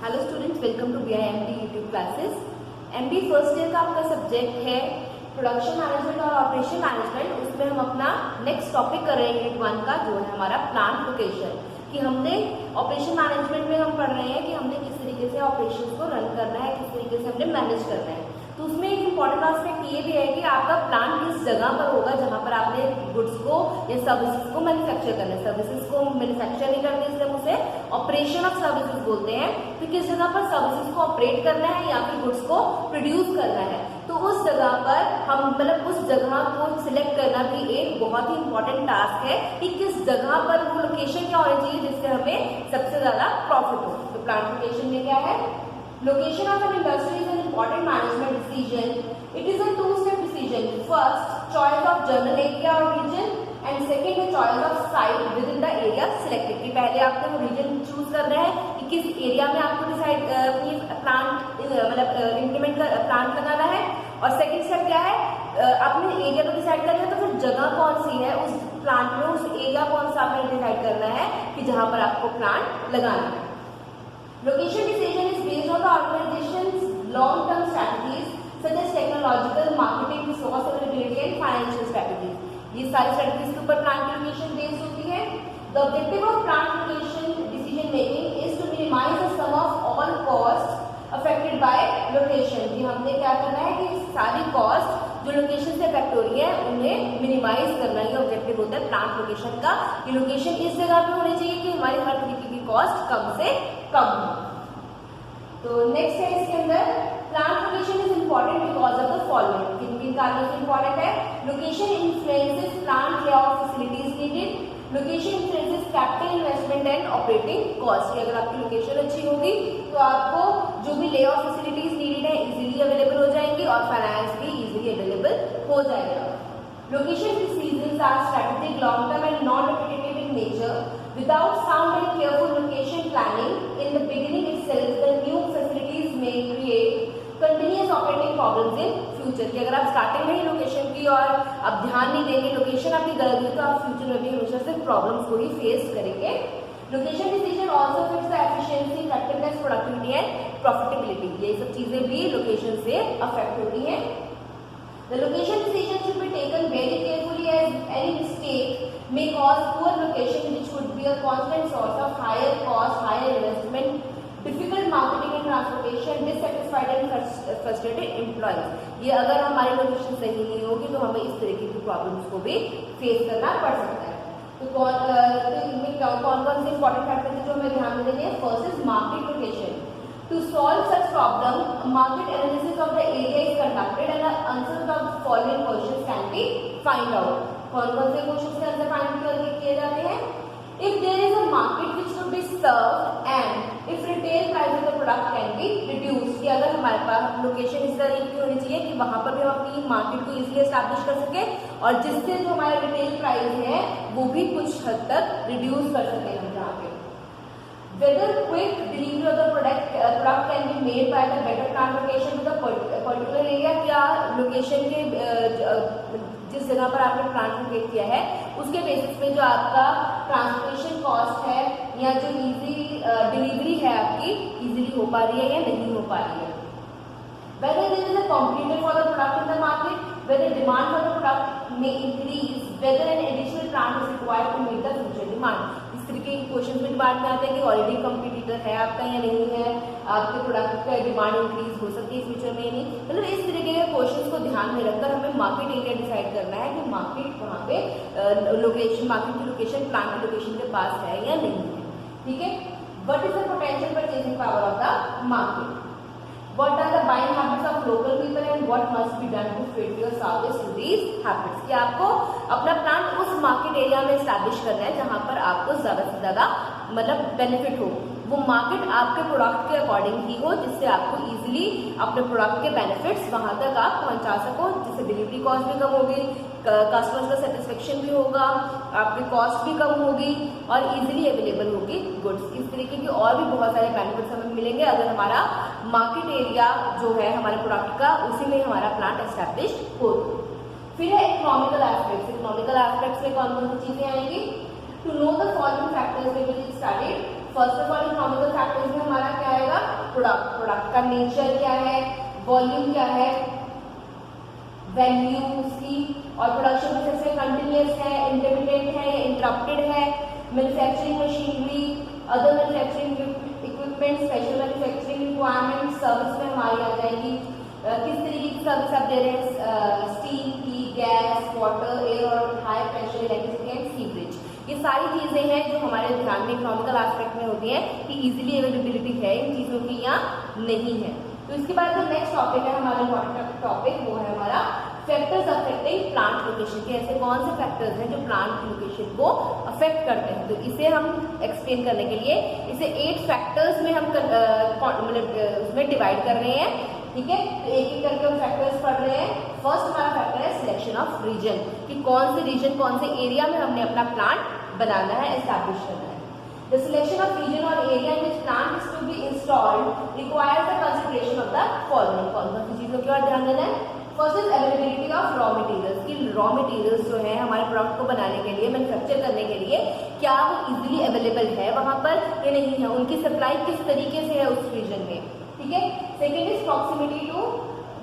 Hello students, welcome to BIMD YouTube classes. MBA first year का आपका subject है production management और operation management. उसमें हम अपना नेक्स्ट टॉपिक कर रहे हैं यूनिट 1 का, जो है हमारा प्लांट लोकेशन। कि हमने ऑपरेशन मैनेजमेंट में हम पढ़ रहे हैं कि हमने किस तरीके से ऑपरेशंस को रन करना है, किस तरीके से हमने मैनेज करना है। तो उसमें एक इम्पॉर्टेंट एस्पेक्ट ये भी है कि आपका प्लांट किस जगह पर होगा जहां पर आपने गुड्स को या सर्विसेज को मैन्युफैक्चर करना है। सर्विसेज को मैन्युफैक्चर नहीं करते, इसलिए हम उसे ऑपरेशन ऑफ सर्विसेज बोलते हैं। तो किस जगह पर सर्विसेज को ऑपरेट करना है या फिर गुड्स को प्रोड्यूस करना है, तो उस जगह पर हम उस जगह को सिलेक्ट करना भी एक बहुत ही इंपॉर्टेंट टास्क है कि किस जगह पर वो लोकेशन क्या होनी चाहिए जिससे हमें सबसे ज्यादा प्रॉफिट हो। तो प्लांट लोकेशन में क्या है, location of an industry is an important management decision. It is a two-step decision. First, choice of general area or region, and second, the choice of site within the area selected. कि पहले आपको वो reason choose करना है कि किस area में आपको डिसाइड अपनी प्लांट इम्प्लीमेंट कर प्लांट लगाना है, और सेकंड स्टेप क्या है, अपने एरिया को डिसाइड करना है तो फिर जगह कौन सी है उस प्लांट में, उस एरिया कौन सा आपने डिसाइड करना है कि जहां पर आपको प्लांट लगाना है। Location decision is based on the organization's long-term strategies such as technological, marketing, resource availability and financial strategies. ये सारी strategies के ऊपर plant location based होती है। The objective of plant location decision making is to minimize the sum of all costs affected by location। कि हमने क्या करना है कि सारी cost जो लोकेशन से अफेक्ट हो रही है उन्हें मिनिमाइज करना, ये ऑब्जेक्टिव होता है प्लांट लोकेशन का। कि लोकेशन इस जगह पे होनी चाहिए कि हमारी हर तरीके की कॉस्ट कम से कम हो। तो नेक्स्ट है इसके अंदर, plant location is important because of the following. किन किन कारणों से इंपॉर्टेंट है? Location influences plant layout facilities needed, location influences capital investment and operating cost. कि अगर आपकी लोकेशन अच्छी होगी तो आपको जो भी लेआउट फैसिलिटीज नीडेड है इजीली अवेलेबल हो जाएंगी और फाइनेंस भी इजीली अवेलेबल हो जाएगा। Location decisions are strategic, long term and non repetitive in nature. Without sound and careful location planning in the beginning itself, the new facilities may create continuous operating problems in future। कि अगर आप starting में ही location की और आप ध्यान नहीं देंगे, लोकेशन आपकी गलत हुई तो आप फ्यूचर में भी हमेशा से प्रॉब्लम्स को ही फेस करेंगे। Location decision also affects the efficiency, effectiveness, productivity and profitability. ये सब चीजें भी लोकेशन से अफेक्ट होती हैं। The location decision should be taken very carefully as any mistake may cause poor location, which would be a constant source of higher cost, higher investment, difficult marketing and transportation, dissatisfied and frustrated employees। ये अगर हमारी location सही नहीं होगी तो हमें इस तरीके की प्रॉब्लम्स को भी फेस करना पड़ सकता है। तो कौन कौन से इंपॉर्टेंट फैक्टर जो हमें ध्यान में देने हैं? First is market location. To solve such problem, a market analysis of the area is conducted and the answers of the following questions can be find out। कौन कौन से क्वेश्चन के आंसर फाइंड किए जाते हैं? If there is a market which could be served and if retail price of the product can be reduced। कि अगर हमारे पास लोकेशन इस तरह की होनी चाहिए कि वहां पर भी हम अपनी मार्केट को इजीली एस्टैब्लिश कर सके और जिससे जो हमारा रिटेल प्राइस है वो भी कुछ हद तक रिड्यूस कर सके हम जहाँ पे। Whether quick delivery of the product can be made by the better plant location to the particular area। क्या लोकेशन के जिस जगह पर आपने प्लांट लोकेट किया है उसके बेसिस पे जो आपका ट्रांसपोर्टेशन कॉस्ट है या जो इजी डिलीवरी है आपकी इजीली हो पा रही है या नहीं हो पा रही है। Whether there is a competitor for the product in the market, whether demand for the product may increase, whether an additional plant is required to meet the future demand। इस तरीके के क्वेश्चन में डिमांड में आते हैं कि already competitor है आपका या नहीं है, आपके प्रोडक्ट का डिमांड इंक्रीज हो सकती है फ्यूचर में नहीं। मतलब इस तरीके के क्वेश्चन को ध्यान में रखकर हमें मार्केट एरिया डिसाइड करना है कि मार्केट वहाँ पे लोकेशन, मार्केट की लोकेशन प्लांट की लोकेशन के पास है या नहीं है। ठीक है। What is the potential purchasing power of the market? What are the buying habits of local people and what must be done to fit your service to these habits? कि आपको अपना प्लांट उस मार्केट एरिया में establish करना है जहां पर आपको ज्यादा से ज्यादा मतलब बेनिफिट हो। वो मार्केट आपके प्रोडक्ट के अकॉर्डिंग ही हो जिससे आपको इजीली अपने प्रोडक्ट के बेनिफिट्स वहां तक आप पहुंचा सको, जिससे डिलीवरी कॉस्ट भी कम होगी, कस्टमर्स का सेटिस्फेक्शन भी होगा, आपकी कॉस्ट भी कम होगी और इजीली अवेलेबल होगी गुड्स। इस तरीके की और भी बहुत सारे बेनिफिट्स हमें मिलेंगे अगर हमारा मार्केट एरिया जो है हमारे प्रोडक्ट का उसी में हमारा प्लांट एस्टैब्लिश हो। फिर है इकोनॉमिकल एस्पेक्ट्स। इकोनॉमिकल एस्पेक्ट्स में कौन कौन सी चीजें आएंगी? To know the following factors we will study. First of all economical factors में हमारा क्या आएगा? प्रोडक्ट का नेचर क्या है, वॉल्यूम क्या है, वैल्यू उसकी, और प्रोडक्शन प्रोसेस में कंटिन्यूअस है, इंटरमीडिएट है या इंटरप्टेड है, manufacturing machinery, other manufacturing equipment, special manufacturing requirement, service में हमारी आ जाएगी किस तरीके की सर्विस आप दे रहे हैं, स्टीम की, गैस, वाटर, एयर और high pressure electricity and sewerage. ये सारी चीजें हैं जो हमारे ध्यान में इकोनॉमिकल एस्पेक्ट में होती हैं कि इजीली अवेलेबिलिटी है इन चीजों की या नहीं है। तो इसके बाद जो नेक्स्ट टॉपिक है हमारा इम्पोर्टेंट टॉपिक, वो है हमारा फैक्टर्स अफेक्टिंग प्लांट लोकेशन के। ऐसे कौन से फैक्टर्स हैं जो प्लांट लोकेशन को अफेक्ट करते हैं, तो इसे हम एक्सप्लेन करने के लिए इसे 8 फैक्टर्स में हम मतलब उसमें डिवाइड कर रहे हैं, ठीक है। तो एक एक करके हम फैक्टर्स पढ़ रहे हैं। फर्स्ट हमारा फैक्टर है सिलेक्शन ऑफ रीजन, कि कौन से रीजन, कौन से एरिया में हमने अपना प्लांट बनाना है, एस्टैब्लिश करना है। The selection of region or area in which plant is to be installed requires the consideration of the following. कौन सी चीजों की ओर ध्यान देना है? First is availability of raw materials, कि रॉ मटेरियल्स जो है हमारे प्रोडक्ट को बनाने के लिए, मैन्युफैक्चर करने के लिए, क्या वो इजीली अवेलेबल है वहां पर या नहीं है, उनकी सप्लाई किस तरीके से है उस रीजन में, ठीक है। Second is proximity to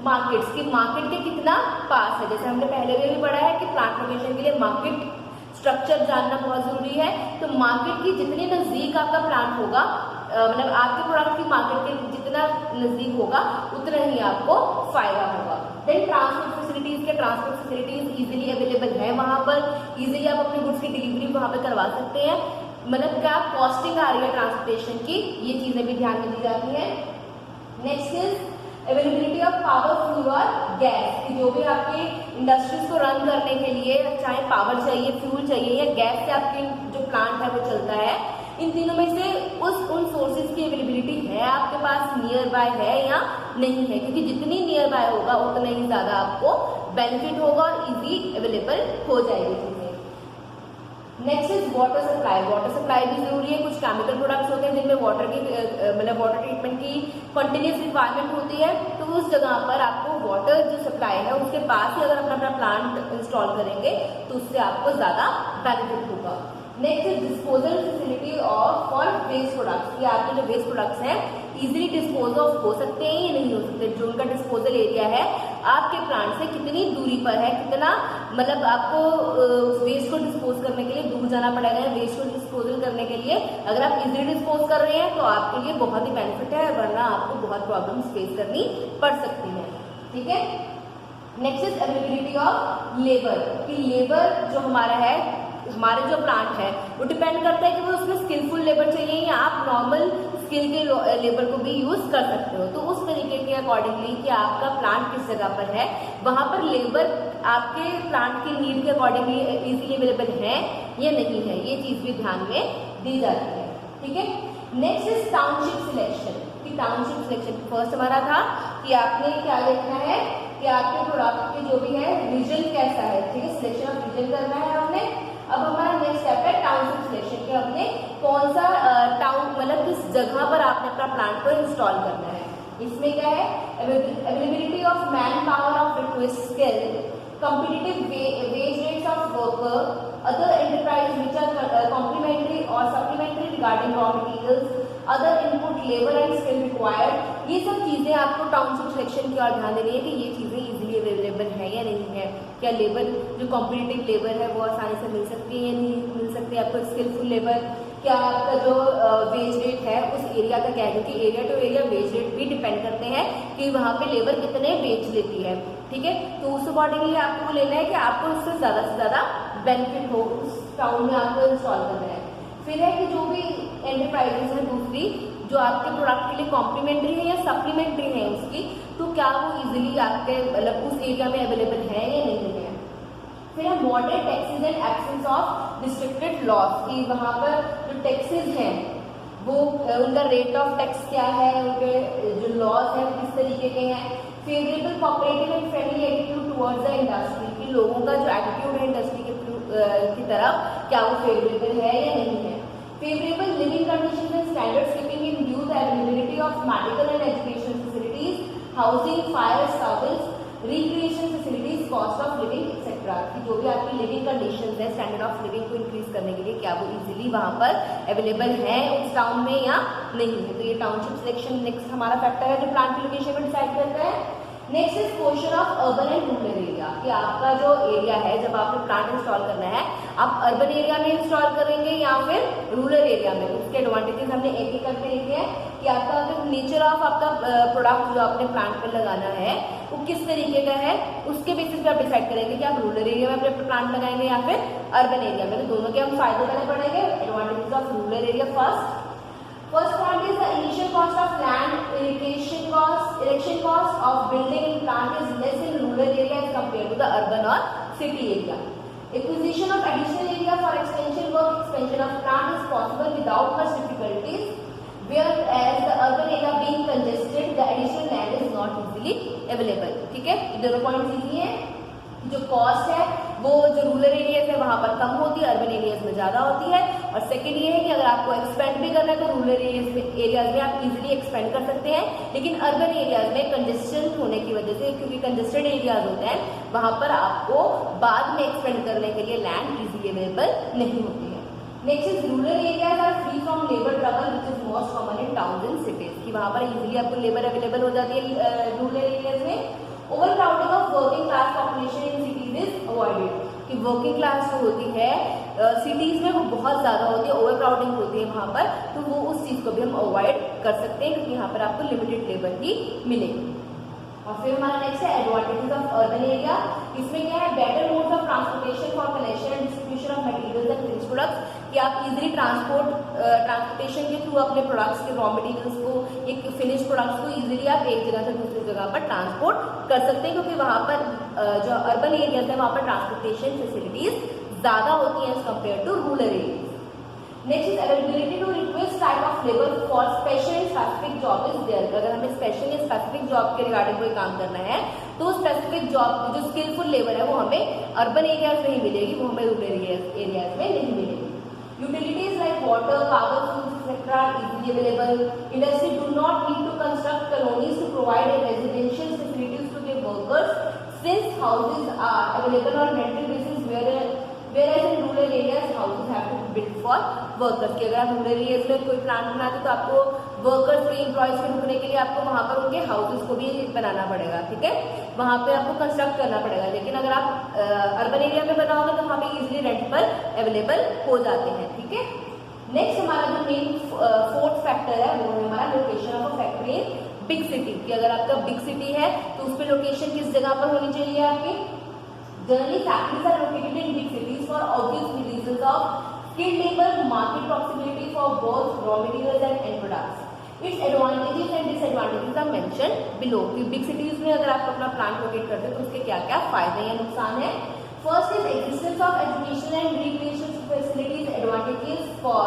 markets, कि मार्केट के कितना पास है। जैसे हमने पहले भी पढ़ा है कि प्लांट लोकेशन के लिए मार्केट स्ट्रक्चर जानना बहुत जरूरी है। तो मार्केट की जितने नजदीक आपका प्लांट होगा, मतलब आपके प्रोडक्ट की मार्केट के जितना नजदीक होगा उतना ही आपको फायदा होगा। देन ट्रांसपोर्ट फैसिलिटीज, के ट्रांसपोर्ट फैसिलिटीज इजीली अवेलेबल है वहां पर, इजीली आप अपने गुड्स की डिलीवरी वहां पर करवा सकते हैं, मतलब क्या कॉस्टिंग आ रही है ट्रांसपोर्टेशन की, ये चीजें भी ध्यान में दी जाती है। Next is availability of power, fuel और गैस, कि जो भी आपके इंडस्ट्रीज को रन करने के लिए चाहे पावर चाहिए, फ्यूल चाहिए या गैस से आपके जो प्लांट है वो चलता है, इन तीनों में से उन सोर्सेज की अवेलेबिलिटी है आपके पास, नियर बाय है या नहीं है, क्योंकि जितनी नियर बाय होगा उतना ही ज्यादा आपको बेनिफिट होगा और इजी अवेलेबल हो जाएगी चीजें। Next is water supply, water supply भी जरूरी है। कुछ केमिकल प्रोडक्ट्स होते हैं जिनमें वाटर की मतलब वाटर ट्रीटमेंट की कंटिन्यूस रिक्वायरमेंट होती है, तो उस जगह पर आपको वाटर जो सप्लाई है उसके पास ही अगर अपना प्लांट इंस्टॉल करेंगे तो उससे आपको ज्यादा बेनिफिट होगा। Next is disposal facility of for waste products, कि आपके जो वेस्ट प्रोडक्ट्स हैं इजीली डिस्पोज ऑफ हो सकते हैं या नहीं हो सकते, जो उनका डिस्पोजल एरिया है आपके प्लांट से कितनी दूरी पर है, कितना मतलब आपको वेस्ट को डिस्पोज करने के लिए दूर जाना पड़ेगा। वेस्ट को डिस्पोजल करने के लिए अगर आप इजीली डिस्पोज कर रहे हैं तो आपके लिए बहुत ही बेनिफिट है, वरना आपको बहुत प्रॉब्लम्स फेस करनी पड़ सकती है, ठीक है। Next is availability of labour, कि लेबर जो हमारा है, हमारे जो प्लांट है वो डिपेंड करता है कि वो उसमें स्किलफुल लेबर चाहिए या आप नॉर्मल स्किल के लेबर को भी यूज कर सकते हो। तो उस तरीके के अकॉर्डिंगली कि आपका प्लांट किस जगह पर है वहां पर लेबर आपके प्लांट की नीड के अकॉर्डिंगली इजीली अवेलेबल है या नहीं है, ये चीज भी ध्यान में दी जाती है, ठीक है। नेक्स्ट इज टाउनशिप सिलेक्शन, कि टाउनशिप सिलेक्शन फर्स्ट हमारा था कि आपने क्या देखना है कि आपके प्रोडक्ट के जो भी है रीजन कैसा है, ठीक है, सिलेक्शन ऑफ रीजन करना है हमने। अब हमारा नेक्स्ट स्टेप है टाउनशिप सिलेक्शन, के हमने कौन सा टाउन मतलब किस जगह पर आपने अपना प्लांट को इंस्टॉल करना है। इसमें क्या है, availability of man power of request skill, competitive wage rates of worker, other enterprise which are complementary or supplementary regarding raw materials, other input labor and skill required, ये सब चीजें आपको टाउनशिप सिलेक्शन की ओर ध्यान देनी है कि ये चीजें इजीली अवेलेबल है या नहीं है, क्या लेबर जो कॉम्पिटिटिव लेबर है वो आसानी से मिल सकती है या नहीं मिल सकती है, आपको स्किलफुल लेबर, क्या आपका जो वेज रेट है उस एरिया का क्या है, क्योंकि area to area wage rate भी डिपेंड करते हैं कि वहाँ पे लेबर कितने बेच लेती है, ठीक है। तो उस अकॉर्डिंगली आपको लेना है कि आपको उससे ज्यादा से ज्यादा बेनिफिट हो, उस टाउन में आपको इंस्टॉल करना है। फिर है कि जो भी एंटरप्राइजेस है दूसरी जो आपके प्रोडक्ट के लिए कॉम्प्लीमेंट्री है या सप्लीमेंट्री है उसकी, तो क्या वो इजीली आपके मतलब उस एरिया में अवेलेबल है या नहीं है। फिर है moderate taxes and absence of restricted loss, कि वहाँ पर जो टैक्सेस हैं वो उनका रेट ऑफ टैक्स क्या है, उनके जो लॉज हैं किस तरीके के हैं। Favourable cooperative and friendly attitude towards the industry, कि लोगों का जो एटीट्यूड है इंडस्ट्री की तरफ क्या वो फेवरेबल है या नहीं है। Favourable living conditions and standards keeping in view the availability of medical and education facilities, housing, fire service, recreation facilities, cost of living etcetera. Etcetera की जो भी आपकी लिविंग कंडीशंस है, स्टैंडर्ड ऑफ लिविंग को इंक्रीज करने के लिए क्या वो इजीली वहां पर अवेलेबल है उस टाउन में या नहीं है। तो ये टाउनशिप सिलेक्शन नेक्स्ट हमारा फैक्टर है जो प्लान की लोकेशन को डिसाइड करता है। Next is portion of urban and rural area, कि आपका जो एरिया है जब आपने प्लांट इंस्टॉल करना है आप अर्बन एरिया में इंस्टॉल करेंगे या फिर रूरल एरिया में। उसके एडवांटेजेस हमने एक एक करके लिखे हैं कि आपका अगर नेचर ऑफ आपका प्रोडक्ट जो आपने प्लांट पर लगाना है वो किस तरीके का है उसके बेसिस पे आप डिसाइड करेंगे कि आप रूरल एरिया में अपने प्लांट लगाएंगे या फिर अर्बन एरिया में। तो दोनों के हम फायदे करने पड़ेंगे। Advantages of rural area First point is the initial cost of land, erection cost of building in plant is less in rural area as compared to the urban or city area. Acquisition of additional area for expansion of plant is possible without much difficulties, whereas the urban area being congested, the additional land is not easily available. ठीक है, दोनों points easy हैं। जो cost है वो जो rural areas है वहां पर कम होती है, अर्बन एरियाज में ज्यादा होती है। और सेकंड ये है कि अगर आपको एक्सपेंड भी करना है तो रूरल एरियाज में आप इजीली एक्सपेंड कर सकते हैं, लेकिन अर्बन एरियाज में कंजेस्शन होने की वजह से, क्योंकि कंजेस्टेड एरियाज होते हैं वहां पर आपको बाद में एक्सपेंड करने के लिए लैंड इजीली अवेलेबल नहीं होती है। Next is rural areas are free from labour trouble which is most common in towns and cities, कि वहां पर इजीली आपको लेबर अवेलेबल हो जाती है रूरल एरियाज में। Overcrowding of working class population in cities is avoided, कि working class जो होती है सिटीज में वो बहुत ज्यादा होती है, ओवरक्राउडिंग होती है वहां पर, तो वो उस चीज को भी हम अवॉइड कर सकते हैं क्योंकि यहाँ पर आपको लिमिटेड लेबर ही मिलेगी। और फिर हमारा नेक्स्ट है एडवांटेजेस ऑफ अर्बन एरिया। इसमें क्या है, better modes of transportation for collection and distribution of materials and finish products, कि आप इजीली ट्रांसपोर्टेशन के थ्रू अपने प्रोडक्ट्स के रॉ मटेरियल्स को, एक फिनिश प्रोडक्ट्स को इजीली आप एक जगह से दूसरी जगह पर ट्रांसपोर्ट कर सकते हैं, क्योंकि वहां पर जो अर्बन एरियाज है वहां पर ट्रांसपोर्टेशन फैसिलिटीज ज्यादा होती है as compare to rural areas. Next is availability to request type of labour for special and specific job is there, अगर हमें स्पेशल या स्पेसिफिक जॉब के रिगार्डिंग कोई काम करना है तो स्पेसिफिक जॉब जो स्किलफुल लेबर है वो हमें अर्बन एरियाज में ही मिलेगी, वो हमें रूरल एरियाज में नहीं मिलेगी। Utilities like water, power, foods, etc. are easily available. Industry do not need to construct colonies to provide a residential facilities to their workers, since houses are available on rental basis, whereas in rural areas houses have to be built for workers. कि अगर आप rural areas में कोई plant बनाते तो आपको workers के employees के रुकने के लिए आपको वहां पर उनके हाउसेस को भी बनाना पड़ेगा, ठीक है, वहां पे आपको कंस्ट्रक्ट करना पड़ेगा। लेकिन अगर आप अर्बन एरिया में बनाओगे तो वहां पे इजीली रेंट पर अवेलेबल हो जाते हैं, ठीक है। नेक्स्ट हमारा जो मेन फोर्थ फैक्टर है वो है हमारा location of a factory in big city, कि अगर आपका बिग सिटी है तो उस पर लोकेशन किस जगह पर होनी चाहिए आपकी। Generally, factories are located in big cities for obvious reasons of skilled labor, market proximity for both raw materials and end products. Its advantages and disadvantages are mentioned below. कि big cities में अगर आप अपना plant locate करते हैं तो उसके क्या क्या फायदे या नुकसान है। First is existence of education and recreation facilities, advantages for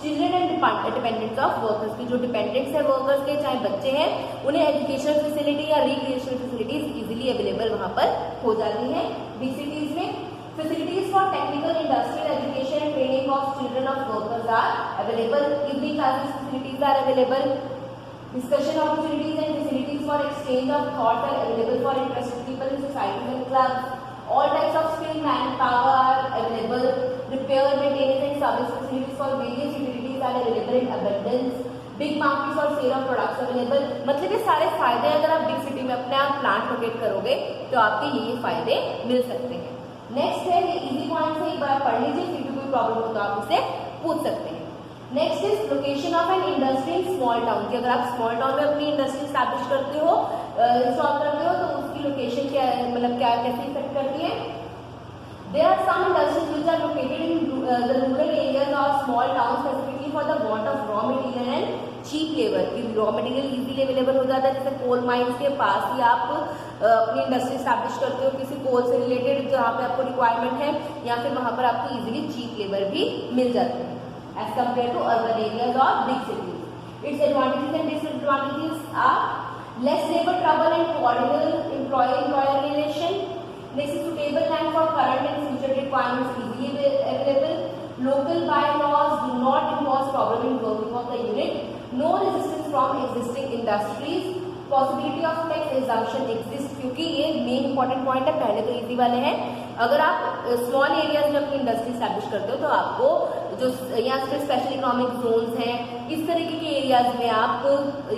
children and dependents of workers, की जो डिपेंडेंट्स है वर्कर्स के चाहे बच्चे हैं उन्हें एजुकेशनल फैसिलिटी या रिक्रिएशनल फैसिलिटीज इजीली अवेलेबल वहां पर हो जाती हैं बिग सिटीज में। Facilities for technical industrial education and training of children of workers are available, evening classes facilities are available, discussion opportunities and facilities for exchange of thoughts are available for interested people in societies and clubs, all types of skilled manpower are available, repair, maintenance and service facilities for various utilities are available in abundance, big markets और sale of products available। मतलब ये सारे फायदे अगर आप big city में अपने आप प्लांट लोकेट करोगे तो आपके ये फायदे मिल सकते हैं। नेक्स्ट है ये इजी पॉइंट है, एक बार पढ़ लीजिए, फिर भी कोई प्रॉब्लम हो तो आप उसे पूछ सकते हैं। Next is location of an industry in small town, कि अगर आप स्मॉल टाउन में अपनी इंडस्ट्री स्टैब्लिश करते हो, इंस्टॉल करते हो, तो उसकी लोकेशन क्या है, मतलब क्या कैसे इफेक्ट करती है। There are some industries which are located in the rural areas और small town specifically for the want of raw material and cheap labour, कि रॉ मटेरियल इजीली अवेलेबल हो जाता है। जैसे कोल माइंस के पास ही आप अपनी इंडस्ट्री स्टैब्लिश करते हो किसी कोल से रिलेटेड जहाँ पे आपको रिक्वायरमेंट है, या फिर वहां पर आपको इजीली चीप लेबर भी मिल जाती है as compared to urban areas or big cities. Its advantages and disadvantages are less labor trouble and coordinated employee-employer relation. Next is suitable land for current and future requirements easily available. Local bylaws do not impose problem in working of the unit. No resistance from existing industries. Possibility of tax exemption exist, क्योंकि ये main important point है। पहले तो easy वाले हैं। अगर आप small areas में अपनी इंडस्ट्री स्टैब्लिश करते हो तो आपको जो यहाँ पे स्पेशल इकोनॉमिक जोन्स हैं, इस तरीके के एरियाज में आप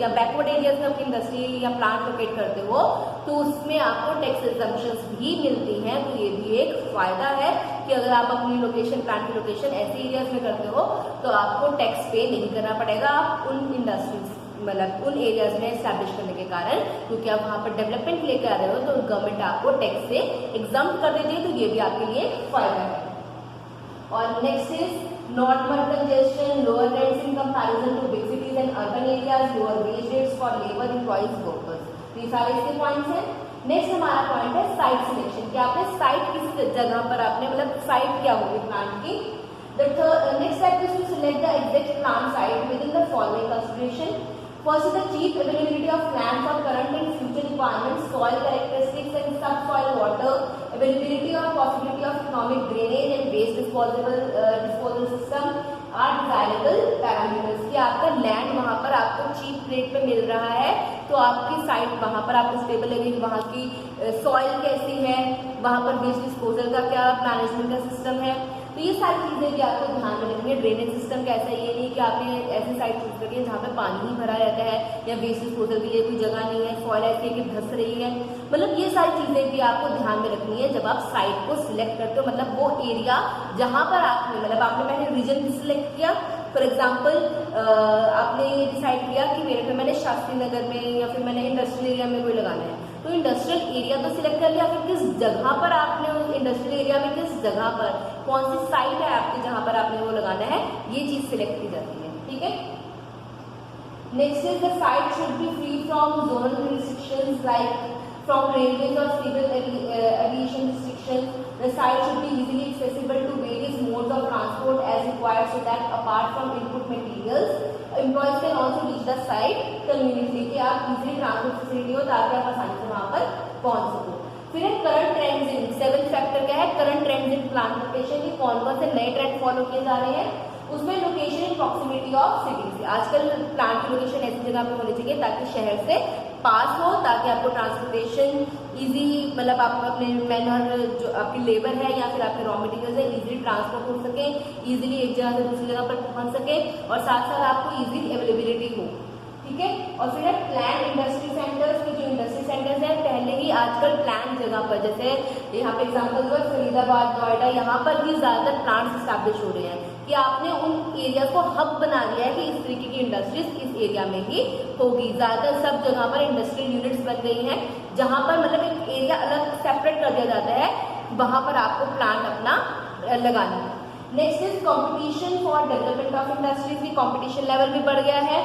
या बैकवर्ड एरियाज में अपनी इंडस्ट्री या प्लांट लोकेट करते हो तो उसमें आपको टैक्स एग्जम्पशंस भी मिलती हैं। तो ये भी एक फायदा है कि अगर आप अपनी लोकेशन, प्लांट की लोकेशन ऐसे एरियाज में करते हो तो आपको टैक्स पे नहीं करना पड़ेगा। आप उन इंडस्ट्रीज मतलब उन एरियाज में एस्टैब्लिश करने के कारण, क्योंकि आप वहां पर डेवलपमेंट लेके आ रहे हो तो गवर्नमेंट आपको टैक्स से एग्जम्प्ट कर देती है। तो ये भी आपके लिए फायदा है। और next is normal congestion, lower rents in comparison to big cities and urban areas, lower wage rates for labour employees workers. ये सारे इसके पॉइंट्स हैं। नेक्स्ट हमारा पॉइंट है साइट सिलेक्शन, कि आपने साइट किस जगह पर आपने मतलब साइट क्या होगी प्लांट की। The next step is to select the exact plant site within the following consideration. First is the cheap availability of land for current and future requirements, soil characteristics and subsoil water, availability or possibility of economic drainage and waste disposal system are desirable parameters. कि आपका land वहाँ पर आपको cheap rate पे मिल रहा है तो आपकी साइट वहाँ पर आपको स्टेबल लगेगी, वहाँ की सॉइल कैसी है, वहाँ पर वेस्ट डिस्पोजल का क्या मैनेजमेंट का सिस्टम है। तो ये सारी चीजें भी आपको ध्यान में रखनी है। ड्रेनेज सिस्टम कैसा है, ये नहीं कि आपने ऐसी साइट चूज करके जहाँ पे पानी ही भरा रहता है या वेस्ट डिस्पोजल के लिए कोई जगह नहीं है, सॉइल ऐसी है कि धंस रही है। मतलब ये सारी चीजें भी आपको ध्यान में रखनी है जब आप साइट को सिलेक्ट करते हो। मतलब वो एरिया जहाँ पर आपने आपने पहले रीजन भी सिलेक्ट किया। फॉर एग्जाम्पल आपने ये डिसाइड किया कि मेरे पे मैंने शास्त्री नगर में या फिर मैंने इंडस्ट्रियल एरिया में कोई लगाना है, तो इंडस्ट्रियल एरिया तो सिलेक्ट कर लिया, फिर किस जगह पर आपने उस इंडस्ट्रियल एरिया में किस जगह पर कौन सी साइट है आपकी जहां पर आपने वो लगाना है, ये चीज सिलेक्ट की जाती है। ठीक है। Next is the site should be free from zonal restrictions like from railways or civil aviation restrictions. The site should be easily accessible to various modes of transport as required, so that apart from input materials, employees can also reach the site conveniently. कि आप easily transport facility हो ताकि आप आसानी से वहाँ पर पहुँच सको। फिर है current trends in, seventh factor क्या है, current trends in plant location की कौन कौन से नए ट्रेंड फॉलो किए जा रहे हैं। उसमें location in proximity of cities, आजकल प्लांट की लोकेशन ऐसी जगह पे होनी चाहिए ताकि शहर से पास हो, ताकि आपको ट्रांसपोर्टेशन इजी, मतलब आप अपने मैनर जो आपकी लेबर है या फिर आपके रॉ मटेरियल्स है इजीली ट्रांसपोर्ट हो सके, इजीली एक जगह से दूसरी जगह पर पहुंच सके और साथ साथ आपको इजी अवेलेबिलिटी हो। ठीक है। और फिर है प्लान इंडस्ट्री सेंटर्स की, जो इंडस्ट्री सेंटर्स है पहले ही आजकल प्लान जगह पर, जैसे यहाँ पे एग्जांपल जो है फरीदाबाद, नोएडा, यहाँ पर भी ज्यादातर प्लांट्स स्टैब्लिश हो रहे हैं कि आपने उन एरिया को हब बना लिया है कि इस तरीके की इंडस्ट्रीज इस एरिया में ही होगी। ज्यादातर सब जगह पर इंडस्ट्रियल यूनिट्स बन गई हैं जहां पर मतलब एक एरिया अलग सेपरेट कर दिया जाता है, वहां पर आपको प्लांट अपना लगाना है। Next is competition for development of industries की कंपटीशन लेवल भी बढ़ गया है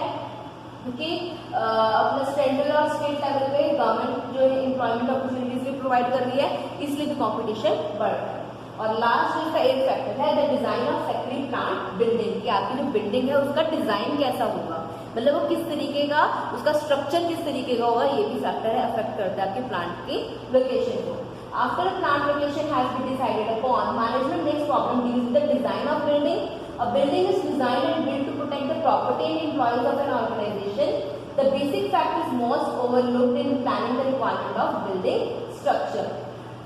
क्योंकि अपने सेंट्रल और स्टेट लेवल पे गवर्नमेंट जो है एम्प्लॉयमेंट अपॉर्चुनिटीज भी प्रोवाइड कर रही है, इसलिए भी कंपटीशन बढ़ रहा है। और लास्ट इसका एक फैक्टर है the design of factory plant building, कि आपकी जो बिल्डिंग है उसका डिजाइन कैसा होगा, मतलब वो किस तरीके का, उसका स्ट्रक्चर किस तरीके का होगा, ये भी फैक्टर है, अफेक्ट करता है आपके प्लांट की लोकेशन को। After a plant location has been decided upon, management next problem deals with the design of building. A building is designed and built to protect the property and employees of an organization. The basic fact is most overlooked in planning the requirement of building structure.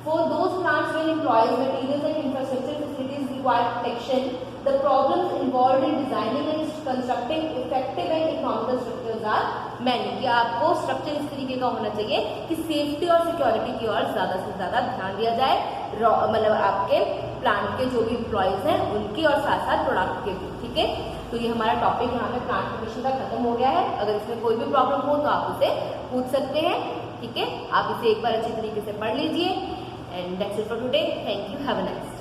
For those plants where employees, materials and infrastructure facilities require protection, the problems involved in designing and constructing effective and economical structures are many. कि आपको structure इस तरीके का होना चाहिए कि safety और security की ओर ज्यादा से ज्यादा ध्यान दिया जाए, मतलब आपके प्लांट के जो भी एम्प्लॉयज हैं उनकी और साथ साथ प्रोडक्ट के भी। ठीक है। तो ये हमारा टॉपिक यहाँ पे प्लांट लोकेशन का खत्म हो गया है। अगर इसमें कोई भी प्रॉब्लम हो तो आप उसे पूछ सकते हैं। ठीक है। आप इसे एक बार अच्छी तरीके से पढ़ लीजिए। And that's it for today. Thank you. Have a nice